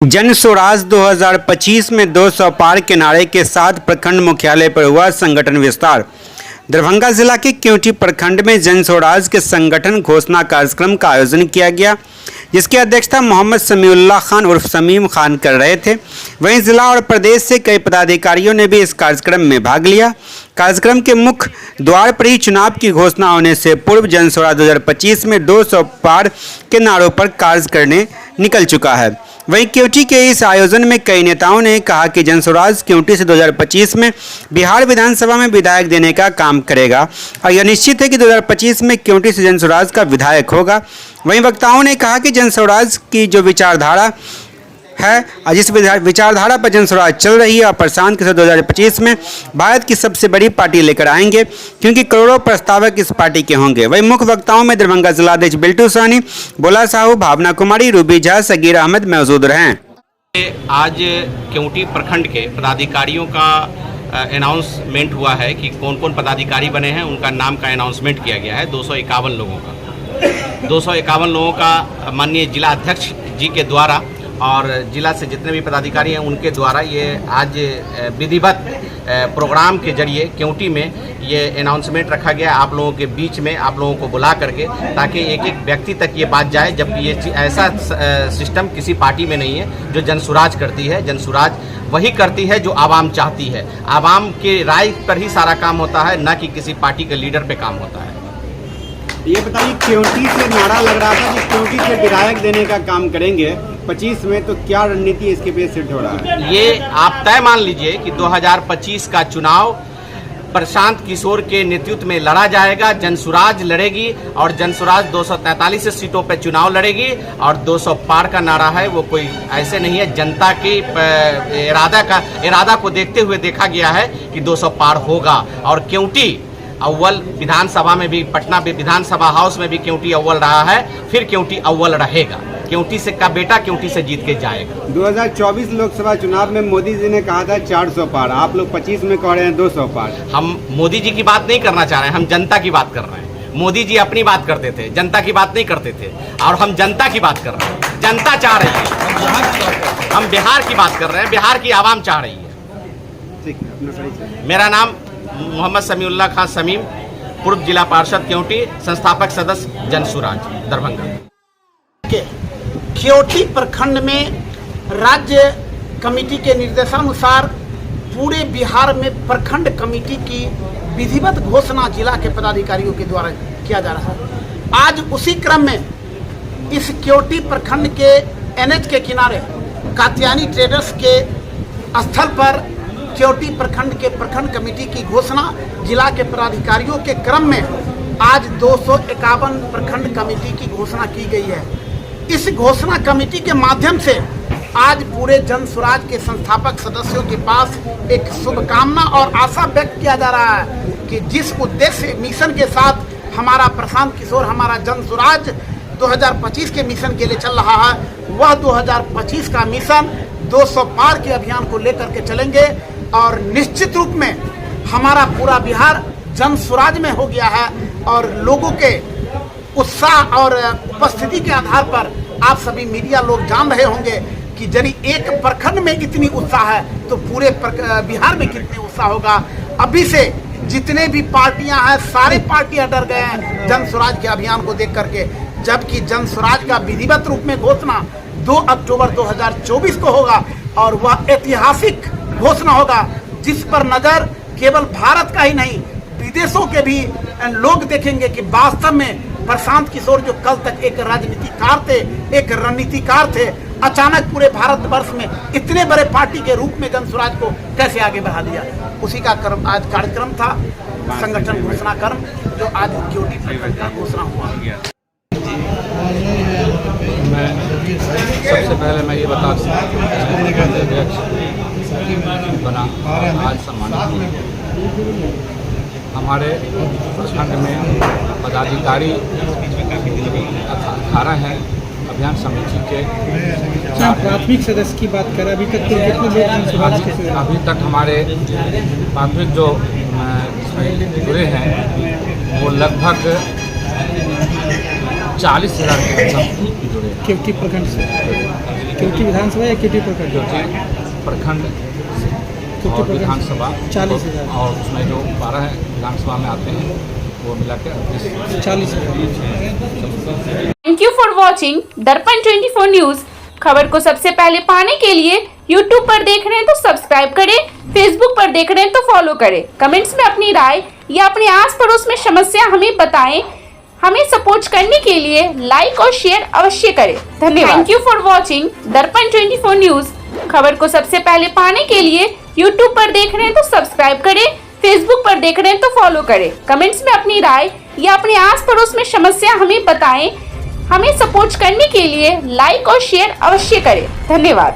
जन स्वराज 2025 में 200 पार के नारे के साथ प्रखंड मुख्यालय पर हुआ संगठन विस्तार। दरभंगा जिला के केवटी प्रखंड में जन स्वराज के संगठन घोषणा कार्यक्रम का आयोजन किया गया, जिसकी अध्यक्षता मोहम्मद समीउल्लाह खान उर्फ समीम खान कर रहे थे। वहीं जिला और प्रदेश से कई पदाधिकारियों ने भी इस कार्यक्रम में भाग लिया। कार्यक्रम के मुख्य द्वार पर ही चुनाव की घोषणा होने से पूर्व जन स्वराज 2025 में 200 पार के नारों पर कार्य करने निकल चुका है। वहीं केवटी के इस आयोजन में कई नेताओं ने कहा कि जन स्वराज केवटी से 2025 में बिहार विधानसभा में विधायक देने का काम करेगा और यह निश्चित है कि 2025 में केवटी से जन स्वराज का विधायक होगा। वहीं वक्ताओं ने कहा कि जन स्वराज की जो विचारधारा है और जिस विचारधारा पर जन स्वराज चल रही है और प्रशांत किशोर 2025 में भारत की सबसे बड़ी पार्टी लेकर आएंगे, क्योंकि करोड़ों प्रस्तावक इस पार्टी के होंगे। वहीं मुख्य वक्ताओं में दरभंगा जिलाध्यक्ष बिल्टू साहनी, बोला साहू, भावना कुमारी, रूबी झा, सगीर अहमद मौजूद रहे। आज केवटी प्रखंड के पदाधिकारियों का अनाउंसमेंट हुआ है कि कौन कौन पदाधिकारी बने हैं, उनका नाम का अनाउंसमेंट किया गया है। 251 लोगों का 251 लोगों का माननीय जिला अध्यक्ष जी के द्वारा और जिला से जितने भी पदाधिकारी हैं उनके द्वारा ये आज विधिवत प्रोग्राम के जरिए केवटी में ये अनाउंसमेंट रखा गया आप लोगों के बीच में, आप लोगों को बुला करके, ताकि एक एक व्यक्ति तक ये बात जाए। जबकि ये ऐसा सिस्टम किसी पार्टी में नहीं है जो जन स्वराज करती है। जन स्वराज वही करती है जो आवाम चाहती है। आवाम के राय पर ही सारा काम होता है, न कि किसी पार्टी के लीडर पे काम होता है। ये बताइए, केवटी से नारा लग रहा था कि केवटी से विधायक देने का काम करेंगे 25 में, तो क्या रणनीति इसके पे सेट हो रहा है? ये आप तय मान लीजिए कि 2025 का चुनाव प्रशांत किशोर के नेतृत्व में लड़ा जाएगा। जन स्वराज लड़ेगी और जन स्वराज 243 सीटों पर चुनाव लड़ेगी और 200 पार का नारा है वो कोई ऐसे नहीं है। जनता की इरादा को देखते हुए देखा गया है कि 200 पार होगा। और केवटी अव्वल विधानसभा में भी, पटना विधानसभा हाउस में भी केवटी अव्वल रहा है, फिर केवटी अव्वल रहेगा। केवटी से का बेटा केवटी से जीत के जाएगा। 2024 लोकसभा चुनाव में मोदी जी ने कहा था 400 पार, आप लोग 25 में कह रहे हैं 200 पार। हम मोदी जी की बात नहीं करना चाह रहे हैं, हम जनता की बात कर रहे हैं। मोदी जी अपनी बात करते थे, जनता की बात नहीं करते थे, और हम जनता की बात कर रहे हैं। जनता चाह रही है, हम बिहार की बात कर रहे हैं, बिहार की आवाम चाह रही है। मेरा नाम मोहम्मद समीउल्लाह खान समीम, पूर्व जिला पार्षद केवटी, संस्थापक सदस्य जन स्वराज दरभंगा। केवटी प्रखंड में राज्य कमेटी के निर्देशानुसार पूरे बिहार में प्रखंड कमेटी की विधिवत घोषणा जिला के पदाधिकारियों के द्वारा किया जा रहा है। आज उसी क्रम में इस केवटी प्रखंड के एनएच के किनारे कात्यानी ट्रेडर्स के स्थल पर केवटी प्रखंड के प्रखंड कमेटी की घोषणा जिला के पदाधिकारियों के क्रम में आज 251 प्रखंड कमेटी की घोषणा की गई है। इस घोषणा कमेटी के माध्यम से आज पूरे जन स्वराज के संस्थापक सदस्यों के पास एक शुभकामना और आशा व्यक्त किया जा रहा है कि जिस उद्देश्य मिशन के साथ हमारा प्रशांत किशोर, हमारा जन स्वराज 2025 के मिशन के लिए चल रहा है, वह 2025 का मिशन 200 पार के अभियान को लेकर के चलेंगे। और निश्चित रूप में हमारा पूरा बिहार जन स्वराज में हो गया है। और लोगों के उत्साह और उपस्थिति के आधार पर आप सभी मीडिया लोग जान रहे होंगे कि यदि एक प्रखंड में इतनी उत्साह है तो पूरे बिहार में कितनी उत्साह होगा। अभी से जितने भी पार्टियां हैं, सारे पार्टियां डर गए हैं जन स्वराज के अभियान को देख करके। जबकि जन स्वराज का विधिवत रूप में घोषणा 2 अक्टूबर 2024 को होगा और वह ऐतिहासिक घोषणा होगा, जिस पर नजर केवल भारत का ही नहीं विदेशों के भी लोग देखेंगे कि वास्तव में प्रशांत किशोर जो कल तक एक राजनीतिकार थे, एक रणनीतिकार थे, अचानक पूरे भारतवर्ष में इतने बड़े पार्टी के रूप में जन स्वराज को कैसे आगे बढ़ा दिया। उसी का आज कार्यक्रम था, संगठन घोषणा कर्म, जो आज केवटी प्रखंड का घोषणा हुआ। सबसे पहले मैं ये बता बना आज सम्मानित हमारे प्रखंड में पदाधिकारी 18 हैं। अभियान समिति के प्राथमिक सदस्य की बात करें, अभी तक कितने लोग अभी तक हमारे प्राथमिक जो जुड़े हैं वो लगभग 40,000 के जुड़े केवटी प्रखंड से। केवटी विधानसभा या केवटी प्रखंड? केवटी प्रखंड और प्रखंड। विधानसभा 40,000। और उसमें जो 12 विधानसभा में आते हैं वो मिला के 40,000। थैंक यू फॉर वॉचिंग दर्पण 24 न्यूज। खबर को सबसे पहले पाने के लिए यूट्यूब पर देख रहे हैं तो सब्सक्राइब करें, फेसबुक पर देख रहे हैं तो फॉलो करें। कमेंट्स में अपनी राय या अपने आस पड़ोस में समस्या हमें बताएं। हमें सपोर्ट करने के लिए लाइक और शेयर अवश्य करें। धन्यवाद। थैंक यू फॉर वॉचिंग दर्पण 24 न्यूज। खबर को सबसे पहले पाने के लिए यूट्यूब पर देख रहे हैं तो सब्सक्राइब करें, फेसबुक पर देख रहे हैं तो फॉलो करें। कमेंट्स में अपनी राय या अपने आस पड़ोस में समस्या हमें बताएं। हमें सपोर्ट करने के लिए लाइक और शेयर अवश्य करें। धन्यवाद।